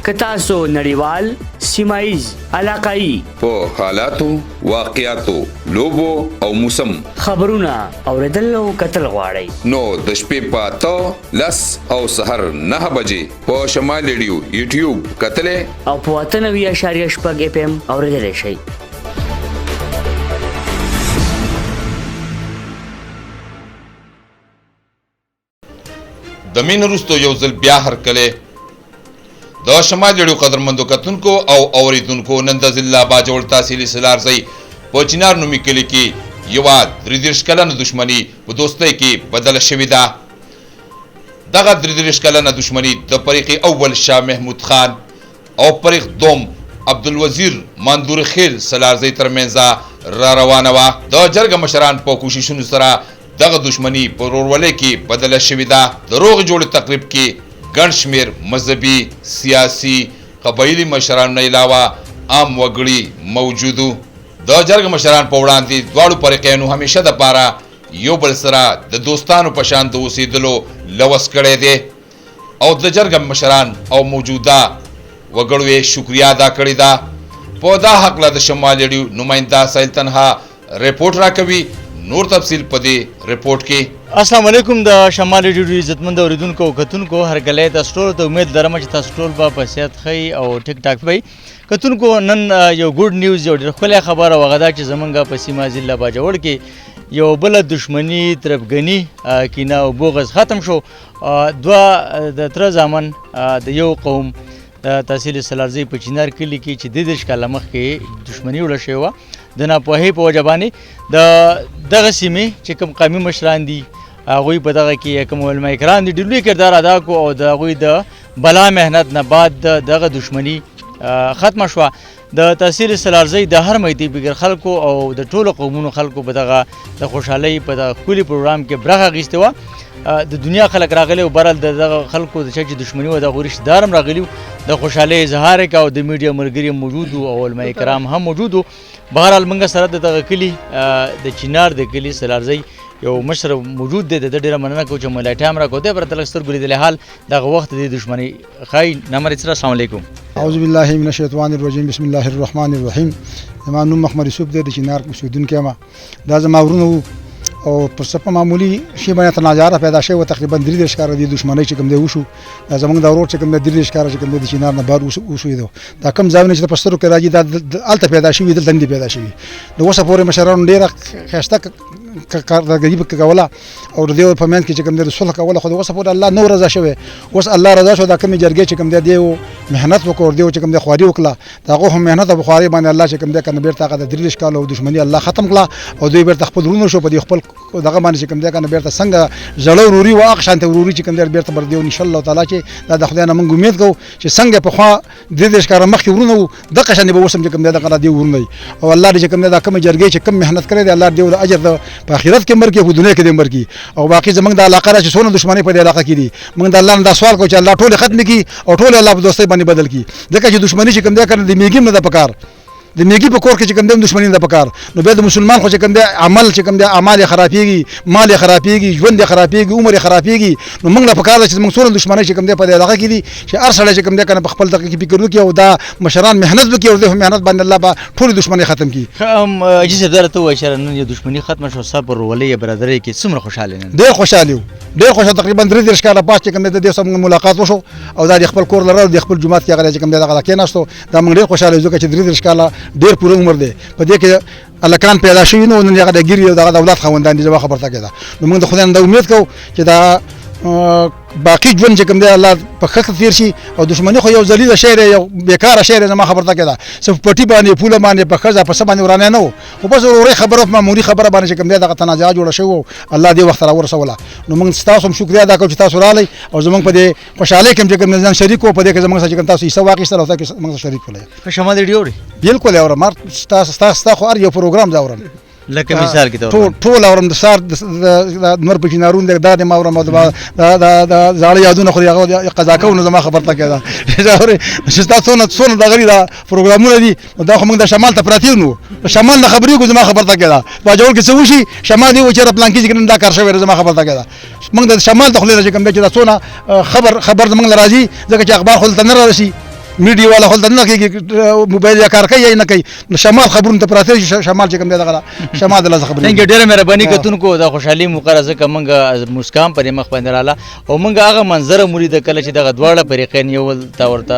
که تاسو نړیوال، سیمایز، علاقايي په حالاتو، واقعاتو، لوبو او موسم خبرونه اوریدل او کتل غواړئ نو د شپې په 10 او سحر 9 بجې په شمال ریډیو یوټیوب کتلې او په 98.6 FM اوریدل شئ. د مين وروسته یو ځل بیا هرکله د شمال ریډیو قدرمندو کتونکو او اوریدونکو نن د ضلع باجوړ تحصیلي سلارزی په چنار نومي کلي کې یو 33 کلنه دښمني په دوستۍ کې بدله شوې ده. دغه 33 کلنه دښمني د فریق اول شاه محمود خان او فریق دوم عبدالوزیر ماندور خیل سلارزی ترمنځ را روانه وه. د جرګه مشران په کوششونو سره دغه دښمني په ورورولۍ کې بدله شوې ده. د روغې جوړې تقریب کې ګڼ شمېر مذهبي، سیاسي، قبایلي مشرانو نه علاوه عام وګړي موجود وو. د جرګې مشران په وړاندې دواړو فریقینو همیشه دپاره یو بل سره د دوستانو په شان د اوسېدلو لوس کړی دی او د جرګې مشران او موجوده وګړو یې شکریه ادا کړې ده. په دا هکله د شمال ریډیو نماینده سایل تنها رپورټ راکوي. نور تفصیل په دې رپورټ کې. السلام علیکم. د شمال ریډیو عزتمند اوریدونکو او کتونکو هرکلی تاسو ټولو ته امید لرم چې تاسو ټول به په صحت ښه او ټیک ټاک وئ. کتونکو نن یو ګوډ نیوز، یو ډېر ښکلی خبره او هغه دا چې زمونږ په سیمه ضلع باجوړ کې یو بله دښمني، تربګني، کینه او بغض ختم شو. دوه د تره زامن د یو قوم د تحصیل سلارزی په چنار کلي کې چې 33 کاله مخکې دښمني وړه شوې وه د ناپوهۍ په وجه باندې د دغه سیمې چې کوم قومي مشران دي هغوی په دغه کې کوم علما کرام دي ډېر لوی کردار ادا کړو او د هغوی د بلا محنت نه بعد دغه دښمني ختمه شوه. د تحصیل سلارزی د هر میتي بګر خلکو او د ټولو قومونو خلکو په دغه د خوشحالۍ په دغه ښکلي پروګرام کې برخه اخیستې وه. د دنیا خلک راغلي او برل دغه خلکو د چې دښمني وه د هغوی رشته دار هم راغلي وو. د خوشحالۍ اظهار یې کوه. د میډیا ملګري موجود وو او علما کرام هم موجود وو. بهرحال موږ سره د دغه کلي د چنار د کلي سلارزی یو مشر موجود دی. د ده ډېره مننه کوو چې مو لا ټایم راکړو. دی پرته لږ سترګو لیدلی حال دغه وخت د دې دښمنۍ ښایي. نمبر سره السلام علیکم. اعوذ بالله من الشیطان الرجیم، بسم الله الرحمن الرحیم. زما نوم محمد یوسف دی، د چنار اوسېدونکی یم. دا زما ورونه وو او پر څه په معمولي شي باندې تنازعه پیدا شوې وه. تقریبا 33 کاله د دښمنۍ چې کوم دی وشو. دا زموږ د ورور چې کوم دی 33 کاله چې کوم دی د چنار نه بهر وشوېدو. دا کوم ځایونه چې په سترګو کې راځي دا هلته پیدا شوي، دلته نه دي پیدا شوي. د اوسه پورې مشرانو ډېره ښایسته کارکردګي کوله او د دې په منځ کې چې کوم دی صلح کوله، خو د اوسه پورې الله نه رضا شوی. اوس الله رضا شو. دا کومې جرګې چې کوم دی دی محنت وکړ، دی چې کوم دی خواري وکړه، د هغو هم محنت او خواري باندې الله چې کوم دی کنه بیرته هغه د 33 کالو دښمني الله ختم کړه او دوی بیرته خپل ورونه شو. په دې خپل دغه باندې چې کوم دی کنه بیرته څنګه زړه وروري و هغه شانته وروري چې کوم دی بیرته بر دی ان شاء الله تعالی چې دا د خدای نه موږ امید کوو چې څنګه په خوا 33 کاله مخکې ورونه وو دغه شان به اوس هم چې کوم دی دغه دی ورونه او الله دې چې کوم دی دا کومه جرګې چې کوم محنت کړی دی الله دې ول اجر په آخرت کې مرګي په دنیا کې دې مرګي. او باقي زمونږ د علاقه را چې څونه دښمنۍ په دې علاقه کې دي موږ د الله نه دا سوال کوو چې الله ټول ختم کړي او ټول الله په دوستۍ باندې بدل کړي. ځکه چې دښمني چې کوم دی کنه د میګي نه ده پکار، د میګي په کور کې چې کوم دی دښمني نه پکار. نو به د مسلمان خو چې کوم دی عمل چې کوم دی اعمال خرابېږي، مال خرابېږي، ژوند خرابېږي، عمر خرابېږي. نو موږ له پکار چې موږ څونه دښمنۍ چې کوم دی په دې علاقه کې دي چې هر سړی چې کوم دی کنه په خپل دغه کې فکر وکړي او دا مشران محنت وکړي او د محنت باندې الله به ټول دښمنۍ ختم کړي. اجي صاحب درته وایي چې نن یو دښمني ختمه شو، صبر ولې برادرۍ کې څومره خوشاله نن؟ ډېر خوشاله یو، ډېر خوشاله. تقریبا 33 کاله بعد چې کوم دی د دې سره ملاقات وشو او دا د خپل کور لره د خپل جماعت کې هغه چې کوم دی دغه کېناستو. دا موږ ډېر خوشاله یو ځکه چې 33 کاله ډېر پوره عمر دی. په دې کې الکان پیدا شوي نو نن هغه د ګیري او دغه د اولاد خاوندان دي. زما خبرته کېده نو موږ د خدای نه دا امید کوو چې دا باقي ژوند چې کوم دی الله په ښه تېر شي. او دښمني خو یو ذلیله شی دی، یو بېکاره شی دی. زما خبرته کېده صرف پټي باندې پوله باندې په ښځه په څه باندې ورانی نه و، خو بس ورورۍ خبره معمولي خبره باندې چې کوم دی دغه تنازعه جوړه شوې وه الله دې وخت راورسوله. نو موږ ستاسو هم شکریه ادا کوو چې تاسو راغلی او زموږ په دې خوشحالۍ کې هم چې کوم ځان شریک وو. په دې کې زموږ سره چې کوم تاسو حصه واخیستل او تاسو موږ سره شریک کړئ. شمال ریډیو اورئ؟ بالکل اورم. ستا خو هر یو پروګرام زه اورم. لکه مثال کې ټول اورم. د سار د نور په چنارون دا د ما اورم او د زاړه یادونه خو هغه قضا کوو. نو زما خبرته کېده چې تاسو څونه دغه دا پروګرامونه دي دا خو موږ د شمال ته پراته نو شمال نه خبرې کوو. زما خبرته کېده باجوړ کې څه وشي شمال دی و چې پلان کې چې دا کار شوی. زما خبرته کېده موږ د شمال ته خو چې کوم دی چې دا څونه خبر زموږ راځي ځکه چې اخبار خو ته نه راشي میډیا والا خپل نه کوي موبایل یا کار کوي نه کوي شمال خبرونه ته پراته شمال چې کوم دی دغه شمال د خبرونه څنګه ډیره مهرباني کتونکو د خوشحالي مقرره ځکه موږ مسکام پر مخ باندې رااله او موږ هغه منظر مرید کله چې دغه دواړه فریقین یو ته ورته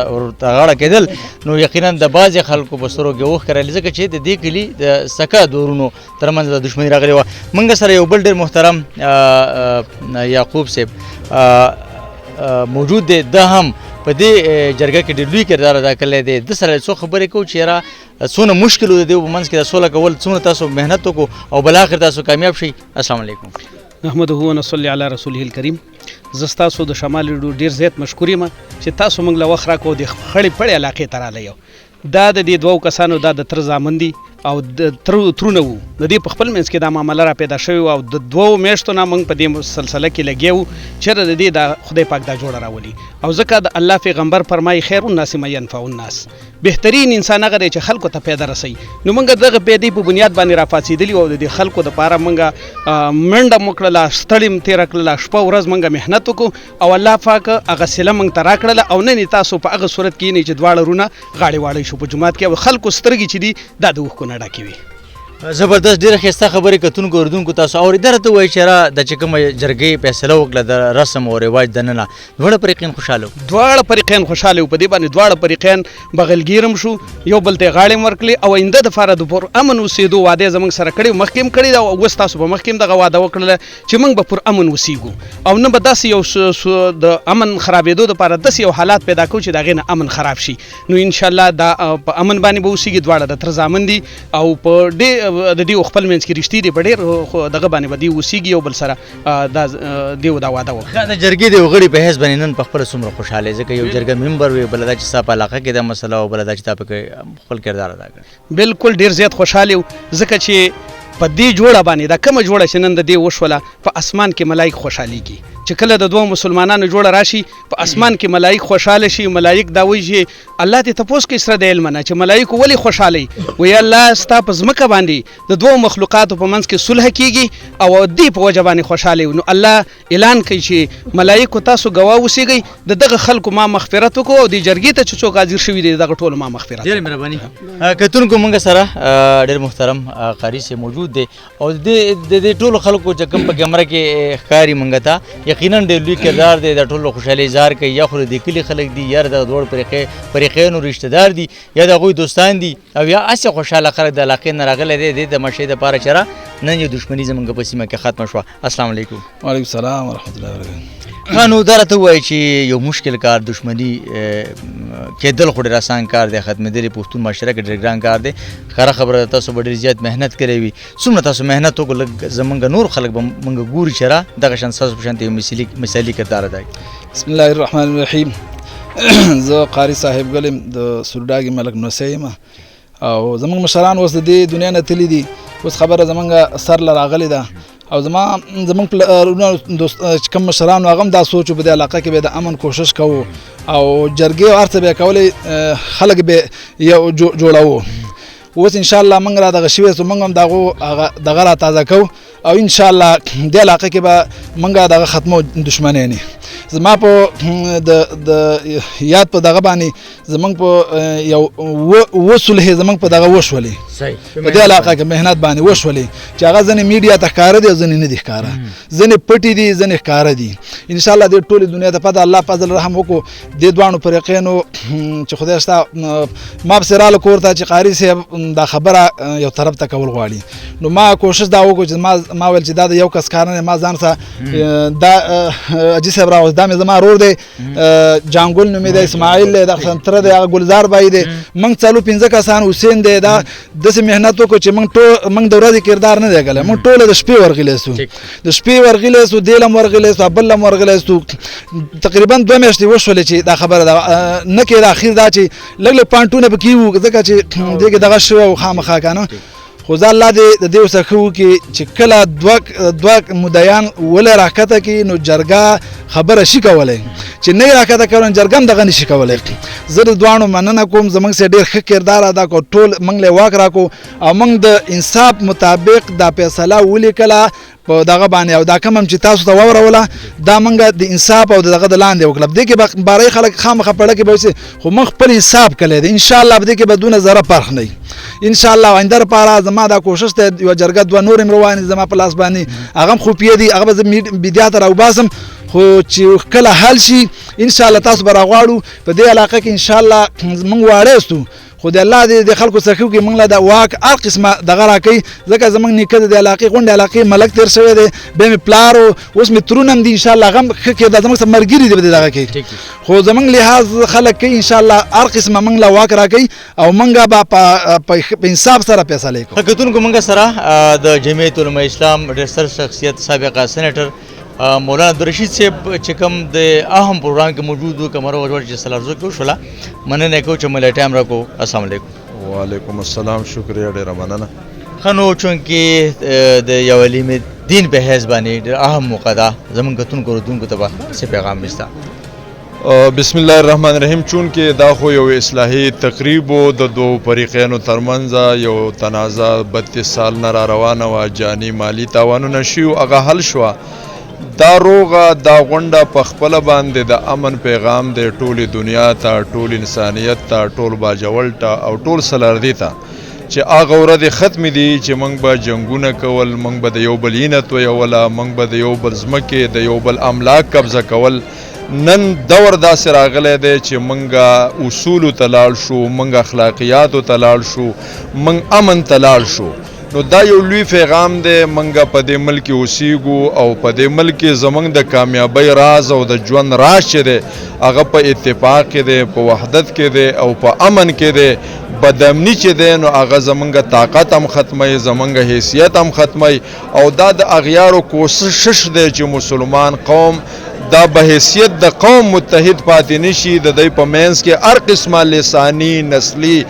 غاړه کېدل نو یقینا د بعضې خلکو په سترګو کې اوښکې راغلې ځکه چې د دې کلي د سکه دورونو ترمنځ د دښمني راغلې وه. موږ سره یو بل ډېر محترم یعقوب صاحب موجود دی، ده هم په دې جرګه کې ډېر لوی کردار ادا کړی دی. د سره څو خبرې کوو چې یاره څونه مشکل و د دې په منځ کې د سوله کول، څومره تاسو محنت وکړو او بالاخره تاسو کامیاب شئ. السلام علیکم. نحمده ونصلي علی رسوله الکریم. زه ستاسو د شمال ریډیو ډېر زیات مشکور یم چې تاسو موږ له وخت راکړو د خړې پړې علاقې ته راغلی یو. دا د دې دوو کسانو دا د تر زامن دي او د ترونه وو. د دې په خپل منځ کې دا معامله را پیدا شوې وه او د دوو میاشتو نه موږ په دې سلسله کې لګیا وو چېرته د دې دا خدای پاک دا جوړه راولي. او ځکه د الله پیغمبر فرمایي خیر الناس من ینفع الناس، بهترین انسان هغه دی چې خلکو ته پیدا رسوي. نو موږ دغه پیدې په بنیاد باندې راپاڅېدلي او د دې خلکو دپاره موږ منډه مو کړله، ستړې م تېره کړله، شپه ورځ موږ محنت وکړو او الله پاک هغه صله موږ ته راکړله او نن یې تاسو په هغه صورت کې یې چې دواړه رونه غاړې واړی شو په جومات کې او خلکو سترګې چې دي دا د اوښکو نه ډکې وي. زبردست ډیره ښایسته خبرې کتونکو اردونکو تاسو اورېده راته ووایي چې یاره د چې کومه جرګې فیصله وکړه د رسم او رواج دننه دواړه فریقین خوشحاله وو. دواړه فریقین خوشحاله وو. په دې باندې دواړه فریقین بغلګیر هم شو، یو بل ته غاړې ورکړلې او آینده دپاره د پر امن اوسېدو واده یې زموږ سره کړی، مخکې هم کړې ده او اوس تاسو په مخکې هم دغه واده وکړله چې موږ به پر امن اوسېږو او نه به داسې یو د امن خرابېدو دپاره داسې یو حالات پیدا کوو چې د هغې نه امن خراب شي. نو انشاءالله دا په امن باندې به اوسېږي. دواړه د تر زامن دي او په د دې خپل منځ کې رښتې دي په ډېر دغه باندې به دوی اوسېږي یو بل سره دا واده وکړي. د جرګې د یو غړي په حیث باندې نن په خپله څومره خوشحاله ځکه یو جرګه ممبر وي، بله دا چې ستا په علاقه کې دا مسله او بله دا چې تا پکې خپل کردار ادا کړی. بالکل ډېر زیات خوشحاله یو ځکه چې په دې جوړه باندې دا کومه جوړه چې نن د دې وشوله په اسمان کې ملایک خوشحالېږي چې کله د دوه مسلمانانو جوړه راشي په اسمان کې ملایک خوشحاله شي. ملایک دا وایي چې الله دې تپوس کوي سره د علم نه چې ملایکو ولې خوشحالوي، وایي الله ستا په ځمکه باندې د دوو مخلوقاتو په منځ کې صلح کېږي او دې په وجه باندې خوشحاله وي. نو الله اعلان کوي چې ملایکو تاسو ګواه اوسېږئ د دغه خلکو ما مغفرت وکړو او دې جرګې ته چې څوک حاضر شوي دي دغه ټولو ما مغفرت. ډېره مهرباني. کتونکو موږ سره ډېر محترم قاري صاحب موجود دی او د دې ټولو خلکو چې کوم په کیمره کې ښکاري موږ ته یقینا ډېر لوی کردار دی. د ټولو خوشحالۍ اظهار کوي یا خو د دې کلي خلک دي یا د دواړو فریقینو رشته دار دي یا د هغوی دوستان دي او یا هسې خوشحاله خلک د علاقې نه راغلی دی د مشۍ دپاره چې را نن یو دښمني زموږ په سیمه کې ختمه شوه. السلام علیکم. وعلیکم السلام ورحمت الله وبرکاته. ښه نو دا راته ووایي چې یو مشکل کار دښمني کېدل خو ډېر اسان کار دی، ختمېدل یې پښتون معاشره کې ډېر ګران کار دی. ښکاره خبره ده تاسو به ډېر زیات محنت کړی وي. څومره تاسو محنت وکړو لږ زموږ نور خلک به موږ ګوري چې را دغه شان ستاسو په شانته یو مثالي کردار ادا کړي. بسم الله الرحمن الرحیم. زه قاری صاحب ګل یم د سورډاګي ملک نوسی یم او زموږ مشران اوس د دې دنیا نه تللي دي. اوس خبره زموږ سر له راغلې ده او زموږ چې کوم مشران هغه هم دا سوچ په دې علاقه کې به د امن کوشش کوو او جرګې او هر څه به یې کولی خلک به یو جوړوو. اوس انشاءالله موږ را دغه شوي سو موږ هم دغه را تازه کوو او انشاءالله دې علاقه کې به موږ دغه ختمو دښمنۍ نه. زما په د یاد په دغه باندې زمونږ په یو وصلح زمونږ په دغه وشولې په دې علاقه کې محنت باندې وشولې چې هغه ځنې میډیا ته ښکاره دي او ځنې نه دي ښکاره، ځنې پټې دي ځنې ښکاره دي. انشاءالله دې ټولې دنیا ته پته الله فضل رحم وکړو دې دواړو فریقینو چې خدای شته ما پسې راله کور ته چې قاري صاحب دا خبره یو طرف ته کول غواړي. نو ما کوشش دا وکړو چې ما ویل چې دا د یو کس کار نه ما ځان سره دا اجي صاحب راوځ دا مې زما رور دی جانګل نومې دی، اسماعیل دی، د تره دی، هغه ګلزار بای دی، موږ څلور پنځه کسان حسین دی. دا داسې محنت وکړو چې موږ د ورځې کردار نه دی کړی، موږ ټوله د شپې ورغلی سو، د شپې ورغلی سو، دې لم ورغلی سو، بل لم ورغلی سو. تقریبا 2 میاشتې وشولې چې دا خبره ده نه کېده. اخر دا چې لږ لږ پانټونه پکې وو ځکه چې دې کې دغه شوی و خامخا که نه. خو زه الله دې د دې ورڅخه ښه وکړي چې کله دوه مدعیان ولې راکته کړي نو جرګه خبره شي کولی، چې نه یې راکته کوي نو جرګه هم دغه نه شي کولی. زه د دواړو مننه کوم، زموږ سره ډېر ښه کردار ادا کړو، ټول موږ له واک راکړو او موږ د انصاف مطابق دا فیصله ولیکله په دغه باندې او دا کم هم چې تاسو ته واوروله دا موږ د انصاف او دغه د لاندې وکړه په دې کې به باری خلک خامخا پړه کې به اوسي خو موږ خپل حساب کړی دی انشاءالله په دې کې به دونه ذره فرق نه وي انشاءالله آینده لپاره زما دا کوشش دی یوه جرګه دوه نور هم روانې زما په لاس باندې هغه هم خفیه دي هغه به زه میډیا ته راوباسم خو چې کله حل شي انشاءالله تاسو به راغواړو په دې علاقه کې انشاءالله موږ واړه استو خو د الله د خلکو څخه کې موږ له د واک هر قسمه دغه راکوي ځکه زموږ نیکه د علاقې غونډې علاقې ملک تېر شوی دی بیا مې پلار اوس مې ترونه هم دي انشاءالله هغه هم ښه کې دا زموږ سره ملګري دي په دغه کې خو زموږ لحاظ خلک کوي انشاءالله هر قسمه موږ له واک راکوي او موږ به په انصاف سره فیصلې کوو کتونکو موږ سره د جمعیت علماء اسلام ډېر ستر شخصیت سابقه سینیټر مولانا عبدالرشید صاحب چې کوم د اهم پروګرام کې موجود و کمره ورور چې سلارزو کې وشوله مننه کوم چې مله ټایم راکو السلام علیکم وعلیکم السلام شکریہ ډیره مننه خنو چونکې د یو علم دین په حیث باندې ډېر اهم موقع ده زمونږ کتونکو اردونکو ته به څه پیغام مستا بسم الله الرحمن الرحیم چونکې دا خو یو اصلاحي تقریب و د دوو فریقینو ترمنځ یو تنازع 32 سال نه را روانه وه جاني مالي تاوانونه شوي هغه حل شوه دا روغه دا غونډه په خپله باندې د امن پیغام دی ټولې دنیا ته ټول انسانیت ته ټول باجوړ ته او ټول سلاردي ته چې هغه ورځې ختمې دي چې موږ به جنګونه کول موږ به د یو بل عینت ویوله موږ به د یو بل ځمکې د یو بل املاک قبضه کول نن دور داسې راغلی دی چې موږ اصولو ته لاړ شو موږ اخلاقیاتو ته لاړ شو موږ امن ته لاړ شو نو دا یو لوی پیغام دی موږ په دې ملک اوسیږو او په دې ملک زموږ د کامیابی راز او د ژوند راز چې دی هغه په اتفاق کې دی په وحدت کې دی او په امن کې دی بدامني چې دی نو هغه زموږ طاقت هم ختموي زموږ حیثیت هم ختموي او دا د اغیارو کوشش دی چې مسلمان قوم دا به حیثیت د قوم متحد پاتې نشي د دوی په منځ کې هر قسمه لساني نسلي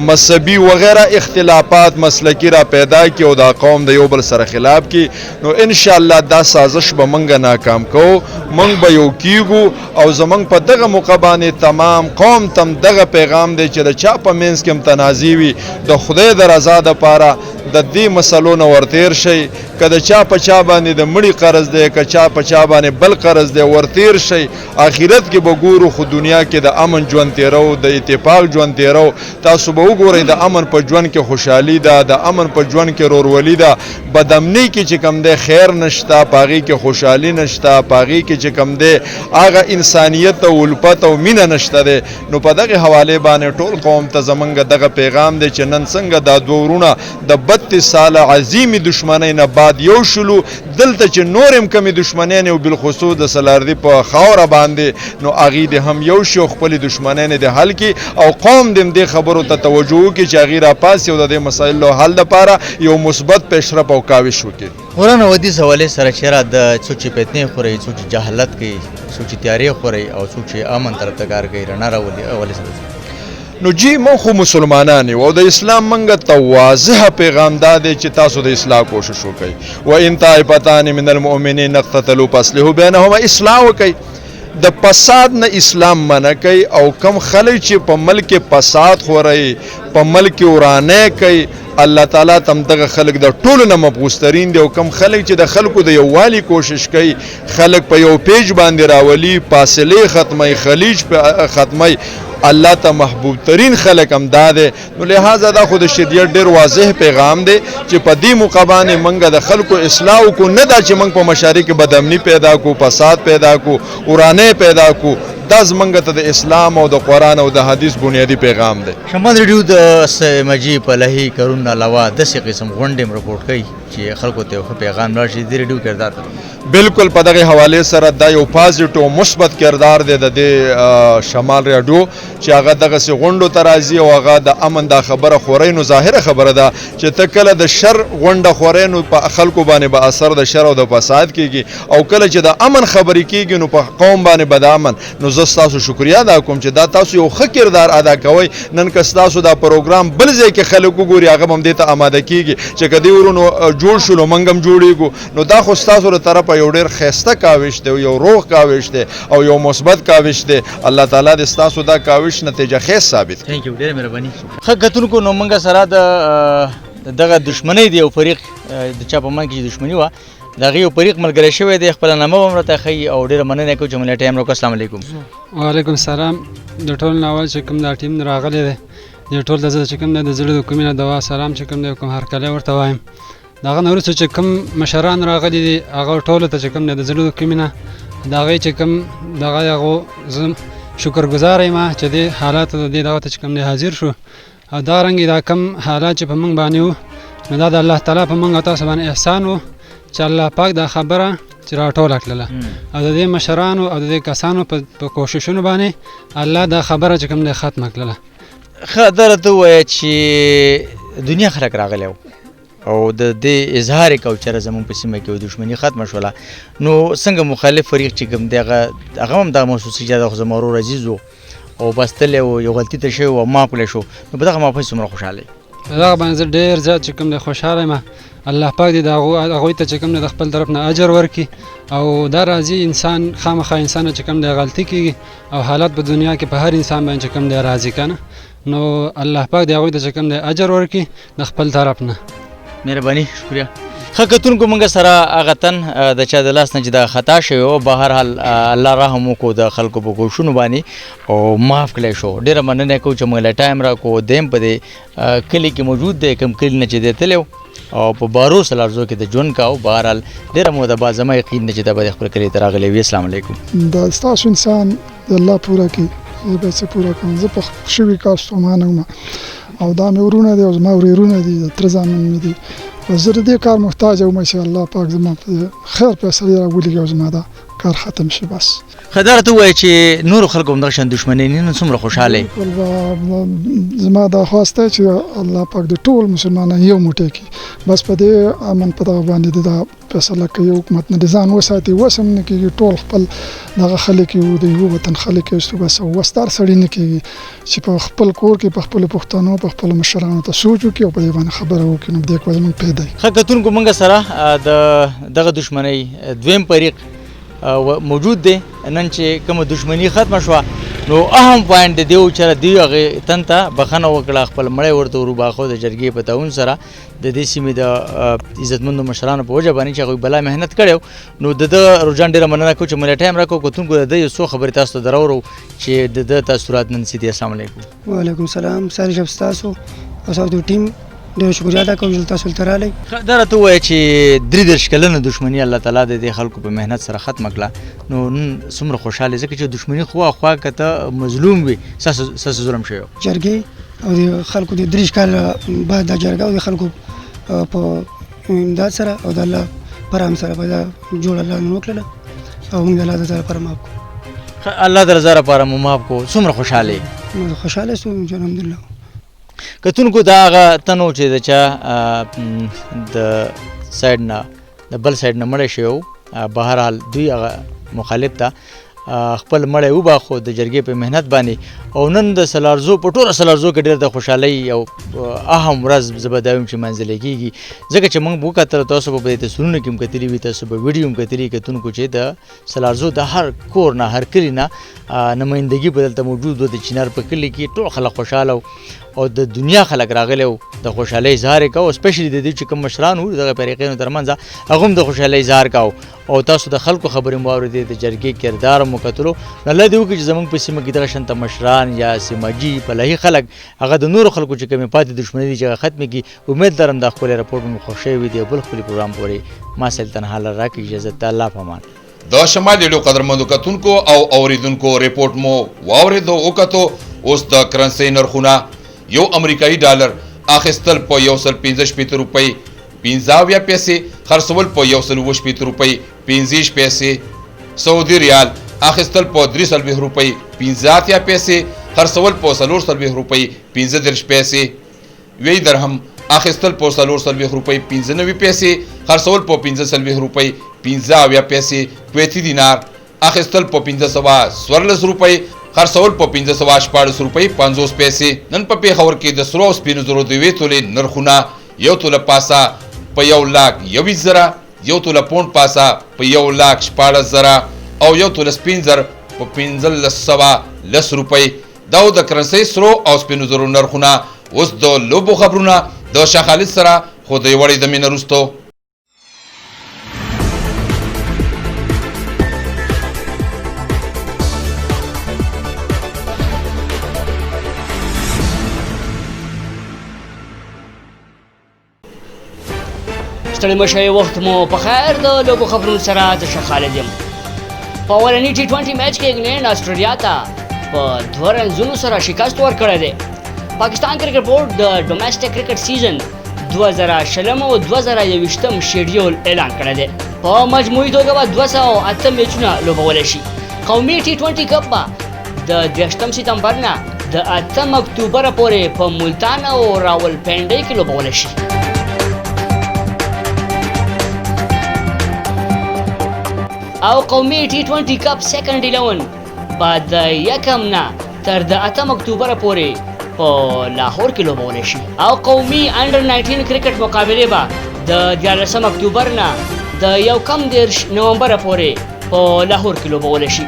مذهبي وغیره اختلافات مسلکي را پیدا کړي او دا قوم د یو بل سره خلاف کړي نو انشاءالله دا سازش به موږ ناکام کوو موږ به یو کیږو او زموږ په دغه موقع باندې تمام قوم تم دغه پیغام دی چې د چا په منځ کې هم تنازع وي د خدای د رضا دپاره د دې مسلو نه ورتیر شي که د چا په چا باندې د مړي قرض دی که چا په چا باندې بل قرض دی ورتیر شي آخرت کې به ګورو خو دنیا کې د امن ژوند تیرو د اتفاق ژوند تیرو تاسو به وګورئ د امن په ژوند کې خوشحالي ده د امن په ژوند کې رورولي ده بدامني کې چې کم دی خیر نشته په هغې کې خوشحالي نشته په هغې کې چې کم دی هغه انسانیت او الفت او مینه نشته دی نو په دغې حوالې باندې ټول قوم ته زموږ دغه پیغام دی چې نن څنګه دا دوه ورونه د 32 ساله عظیمې دښمنۍ نه بعد یو شلو دلته چې نور هم کمې دښمنۍ او بالخصوص د سلاردي په خاوره باندې نو هغې د هم یو شي او خپلې دښمنۍ د حل کړي او قوم د دې خبرو ته توجه وکړي چې هغې راپاسي او د دې مسایلو حل لپاره یو مثبت پیشرفت او کاوش وکړي مولانا ودیس حوالې سره چېرې د څوک چې فتنې خوري څوک چې جهالت کوي څوک چې تیارې خوري او څوک چې امن طرف ته کار کوي رڼا راولي حوالې سره نو جی مون خو مسلمانان یو او د اسلام منګه ته واضح پیغام دا دی چې تاسو د اصلاح کوشش وکړئ و ان طائفتان من المؤمنین اقتتلوا فاصلحوا بینهما اصلاح وکړئ د فساد نه اسلام منع کوي او کم خلک چې په ملک فساد خوري په ملک ورانه کوي الله تعالی تم دغه خلک د ټولو نه مبغوسترین دي او کم خلک چې د خلکو د یووالي کوشش کوي خلک په یو پیج باندې راولي فاصله ختمي خلیج په ختمي الله ته محبوب ترین خلک هم دا دی نو لہذا دا خو د شریعت ډېر واضح پیغام دی چې په دې موقع باندې موږ د خلکو اصلاح وکړو نه دا چې موږ په مشارع کې بدامني پیدا کړو فساد پیدا کړو ورانه پیدا کړو دا زموږ ته د اسلام او د قرآن او د حدیث بنیادي پیغام دی شمال ریډیو د سمجي په لهي کارون علاوه داسې قسم غونډې هم رپورټ کوي چې خلکو ته یو پیغام راشي د ریډیو کردار بالکل په دغه حواله سره دا یو پازیټیو مثبت کردار دی د شمال ریډیو چې هغه دغه سي غونډو ترازی او هغه د امن د خبره خوري نو ظاهره خبره ده چې تکله د شر غونډه خوري نو په خلکو باندې به اثر د شر او د فساد کیږي او کله چې د امن خبرې کیږي نو په قوم باندې بد امن نو زه تاسو شکریا ادا کوم چې دا تاسو یو ښه کردار ادا کوئ نن که تاسو دا پروګرام بل ځای کې خلک وګوري هغه هم دې ته آماده کیږي چې کدی ورونو جوړ شلو منګم جوړیږو نو دا خو تاسو له طرفه یو ډېر خسته کاوش دی یو روح کاوش دی او یو مثبت کاوش دی الله تعالی دې تاسو دا کاوش نتیجه خیس ثابت ثانک یو ډېر مهرباني خګتونکو نو موږ سره د دغه دښمنۍ دی او فریق د چا په من کې دښمنی و د هغې یو فریق ملګری شوی دی خپله نامه به هم راته ښیي او ډېره مننه کوو چې مونږ له ټایم راکړو. السلام علیکم. وعلیکم السلام. د ټول نه اول چې کوم دا ټیم راغلی دی د ټول د زه چې کوم دی د زړه د کومې نه دوا سلام چې کوم دی کوم هرکلی ورته وایم. د هغه نه وروسته چې کوم مشران راغلي دي هغه ټولو ته چې کوم دی د زړه د کومې نه د هغې چې کوم دغه هغو زه شکرګزاره یم چې دې حالاتو د دې دغه ته چې کوم دی حاضر شو او دا رنګې دا کم حالات چې په موږ باندې وو نو دا د الله تعالی په موږ او تاسو باندې احسان و چې الله پاک دا خبره چې راټوله کړله او د دې مشرانو او د دې کسانو په کوششونو باندې الله دا خبره چې کوم دی ختمه کړله. ښه دا راته ووایه چې دنیا خلک راغلی وو او د دې اظهار یې کوو چې زموږ په سیمه کې دښمني ختمه شوله نو څنګه مخالف فریق چې کوم دی هغه هم دا محسوس چې دا خو زما ورور عزیز و او بس تللی و یو غلطي ته شوی و او معاف کړی شو نو په دغه معافۍ څومره خوشحاله په دغه باندې زه ډېر زیات چې کوم دی خوشحاله یم. الله پاک دې د هغوی ته چې کوم دی د خپل طرف نه اجر ورکړي او دا راځي انسان خامخا انسان چې کوم دی غلطي کېږي او حالات په دنیا کې په هر انسان باندې چې کوم دی راځي که نه نو الله پاک دې هغوی ته چې کوم دی اجر ورکړي د خپل طرف نه. مهرباني شکریه. ښه کتونکو موږ سره هغه تن د چا د لاس نه چې دا خطا شوی و بهرحال الله رحم وکړو د خلکو په کوششونو باندې او معاف کړی شو. ډېره مننه کوو چې موږ له ټایم راکړو. دیم په دې کلي کې موجود دی کوم کلي نه چې دی تللی او په بارو سلارزو کې د ژوند کاو. بهرحال ډېره موده بعد زما یقین دی چې دا به خپل کلي ته راغلی وي. السلام علیکم. دا ستاسو انسان د الله پوره کړي زه به څه پوره کړم. زه په شوي کار ستومانه وم او دا مې ورونه دي او زما ورېرونه دي د تره زامن مې دي زه د دې کار محتاج وم چې الله پاک زما په خیر فیصلې راولېږي او زما دا کار ختم شي بس. ښه دا راته ووایه چې نورو خلکو هم دغه شان دښمنۍ نن څومره خوشحاله یې؟ زما دا خواست دی چې الله پاک د ټول مسلمانان یو موټی کړي بس په دې امن په دغه باندې دا فیصله کوي حکومت نه د ځان وساتي وس هم نه کېږي ټول خپل دغه خلک یو د یو وطن خلک یو بس وستار سړي نه کېږي چې په خپل کور کې په خپلو پښتنو په خپلو مشرانو ته سوچ وکړي او په دې باندې خبره وکړي نو دې کو زموږ پیدا وي. ښه کتونکو موږ سره د دغه دښمنۍ دویم فریق موجود دی نن چې کومه دښمني ختمه شوه نو اهم پوینټ د دې و چې دوی هغې تن ته بخښنه وکړه خپل مړی ورته وروباخو د جرګې په تعاون سره د دې سیمې د عزتمندو مشرانو په وجه باندې چې هغوی بلا محنت کړی نو د ده رجحان ډېره مننه کوو چې موږ له ټایم راکړو. کتونکو د ده یو څو خبرې تاسو ته دراوړو چې د ده تاثرات نن څه دي. السلام علیکم. وعلیکم السلام. ساری شب ستاسو او ستاسو ټیم ډېر شکریه ادا کوم چې تاسو دلته راغلی. دا راته ووایه چې 33 کلنه دښمني الله تعالی د دې خلکو په محنت سره ختمه کړه نو نن څومره خوشحاله ځکه چې دښمني خوا که ته مظلوم وي ستاسو ظلم شوی جرګې او د خلکو د 30 کال بعد دا جرګه او د خلکو په امداد سره او د الله پر هم سره پیدا جوړ الله نن وکړله او موږ الله تعالی پر معاف کو. الله د رضا لپاره مو معاف کو. څومره خوشحاله یې؟ خوشحاله سوم الحمدلله. کتونکو دا هغه تن و چې د چا د سایډ نه د بل سایډ نه مړی شوی و بهرحال دوی هغه مخالف ته خپل مړی وباخو د جرګې په محنت باندې او نن د سلارزو په ټوله سلارزو کې ډېر د خوشحالۍ او اهم ورځ زه به دا وایم چې منځلې کېږي ځکه چې موږ وکتل تاسو به په دې تصویرونو کې هم کتلي وي تاسو به ویډیو هم کتلي کتونکو چې د سلارزو د هر کور نه هر کلي نه نمایندګي به دلته موجود و د چنار په کلي کې ټول خلک خوشحاله او د دنیا خلک راغلی و د خوشحالۍ اظهار یې کوو سپیشلی د دې چې کوم مشران وو دغه فریقینو ترمنځ هغه هم د خوشحالۍ اظهار کوو او تاسو د خلکو خبرې مو واورېدې د جرګې کردار مو کتلو نو الله دې وکړي چې زموږ په سیمه کې دغه شانته مشران یا سیمجي فلاحي خلک هغه د نورو خلکو چې کومې پاتې دښمنۍ دي چې هغه ختمې کړي امید لرم دا ښکلی رپورټ مو خوښ شوی دی او بل ښکلي پروګرام پورې ما سیل تنها لر راکړي اجازت د الله په امان. د شمال ریډیو قدرمندو کتونکو او اوریدونکو ریپورټ مو واورېدو وکتو. اوس د کرنسۍ نرخونه یو امریکایي ډالر اخیستل په 115 روپۍ 15 پیسې خرڅول په 120 روپۍ 15 پیسې سعودي ریال اخیستل په 300 روپۍ 15 پیسې خرڅول په 400 روپۍ 15 پیسې وی درهم اخیستل په 400 روپۍ 95 پیسې خرڅول په 15 روپۍ 15 پیسې کویتي دینار اخیستل په 1514 روپۍ خرڅول په 1514 روپۍ 50 پیسې. نن په پیښور کې د سرو سپینو زرو د یوې تولې نرخونه یو توله پاسه په 1,21,000 یو توله پونډ پاسه په 1,14,000 او یو توله سپین زر په 1,510 روپۍ. دا د کرنسۍ سرو او سپینو زرو نرخونه. اوس د لوبو خبرونه د شاه خالد سره خو د یوړې د مینه وروسته ستړي مه شئ، وخت مو په خیر. د لوبو خبرونو سره زه ښه خالد یم. په اولني T20 میچ کې انګلینډ اسټرالیا ته په 2 رنزونو سره شکست ورکړی دی. پاکستان کرکټ بورډ د ډومېسټک کرکټ سیزن 2020 او 2021 شیډیول اعلان کړی دی. په مجموعي توګه به 208 میچونه لوبولی شي. قومي T20 کپ به د 30 سپتمبر نه د 8 اکتوبر پورې په ملتان او راولپنډۍ کې لوبولی شي. او قومي T20 کپ سیکنډ 11 به د 1 نه تر د 8 اکتوبر پورې په لاهور کې لوبولی شي. او قومي انډر 19 کرکټ مقابلې به د 14 اکتوبر نه د 1 نومبر پورې په لاهور کې لوبولی شي.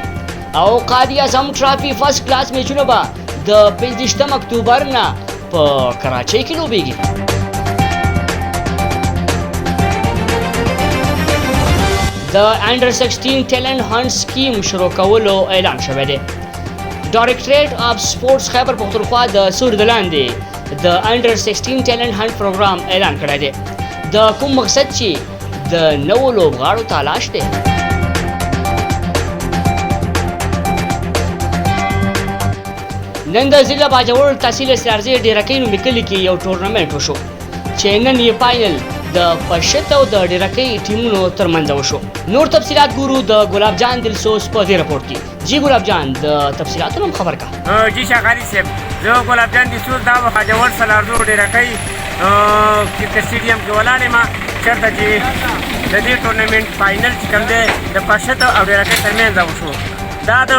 او قائد اعظم ټرافي فرست کلاس میچونه به د 15 اکتوبر نه په کراچۍ کې لوبیږي. د انډر 16 ټیلنټ هانټ سکیم شروع کولو اعلان شوی دی. ډایرکټریټ اف سپورټس خیبر پختونخوا د سور د لاندې د انډر 16 ټیلنټ هانټ پروګرام اعلان کړی دی. د کوم مقصد چې د نوو لوبغاړو تلاش دی. نن د ضلع باجوړ تحصیل اسرارزي ډیرکۍ نومي کلي کې یو ټورنمنټ وشو چې نن یې فاینل د پشت او د ډیرکۍ ټیمونو ترمنځ وشو. نور تفصيلات ګورو د ګلاب جان دلسوز په دې رپورټ کې. جی ګلاب جان د تفصيلاتونو خبر کا. جی شاغالي صاحب، زه ګلاب جان دلسوز دا باجوړ سلارزو ډیرکۍ کرکټ سټیډیم کې ولاړم چېرته چې د دې ټورنمنټ فاینل چې کوم دی د پشت او ډیرکۍ ترمنځ وشو. دا د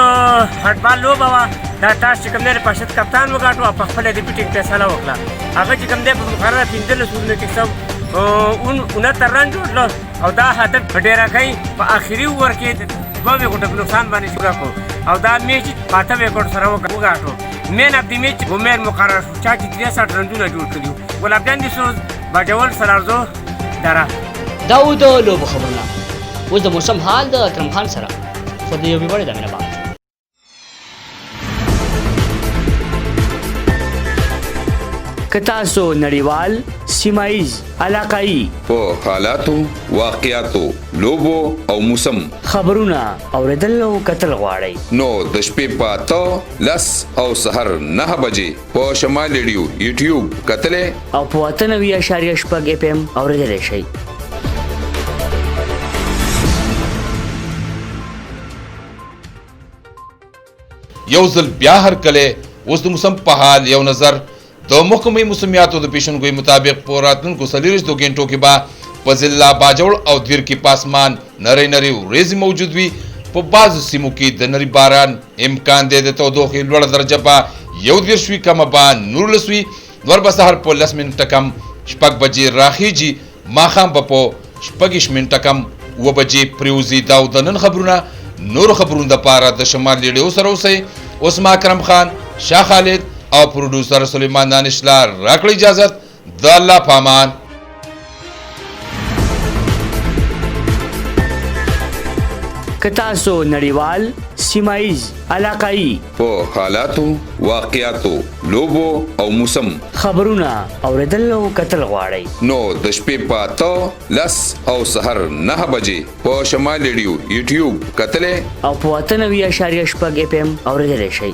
فټبال لوبه وه. دا تاسو چې کوم دی د پشت کپتان وګاټو او په خپله د بیټینګ فیصله وکړه. هغه چې کوم دی په مقرره 15 سورونو کې سب 69 رن جوړ کړل او دا هدف ډیرکۍ په آخري اوور کې 2 وکټو په نقصان باندې پوره کړو او دا میچ 5 وکټ سره وګاټو. مین اف دی میچ عمر مقرر شو چې 63 رنونه جوړ کړي. ګلاب جان دلسوز باجوړ سلارزو دره. دا و د لوبو خبرونه. اوس د موسم حال د اکرم خان سره خو د یو بیبړې د مینه بعد. که تاسو نړیوال، سیمایز، علاقايي په حالاتو، واقعاتو، لوبو او موسم خبرونه اوریدل او کتل غواړئ نو د شپې په 10 او سحر 9 بجې په شمال ریډیو یوټیوب کتلې او په 98.6 FM اوریدل شئ. یو ځل بیا هر کله اوس د موسم په حال یو نظر د محکمې موسمیاتو د پیشنګوئی مطابق په راتلونکو 40 غنټو کې به په ضلع باجوړ او دیر کې پاسمان نری نری ورېځې موجود وي. په بعضو سیمو کې د نری باران امکان دی. د تودوخې لوړه درجه به 11 کمه به 19 نور به سهار په 10 منټه کم 6 بجې راخیږي. ماښام به په 6 منټه کم 9 بجې پریوزي. دا د نن خبرونه. نور خبرونه د پاره د شمال ریډیو سره اوسئ. اوس ما اکرم خان، شاه خالد او پروډوسر سلیمان دانشلار راکړه اجازه. د الله پامان. که تاسو نړیوال، سیمایز، علاقايي په حالاتو، واقعاتو، لوبو او موسم خبرونه اوریدل او کتل غواړئ نو د شپې په 10 او سحر 9 بجې په شمال ریډیو یوټیوب کتلې او په 98.6 FM اوریدل شئ.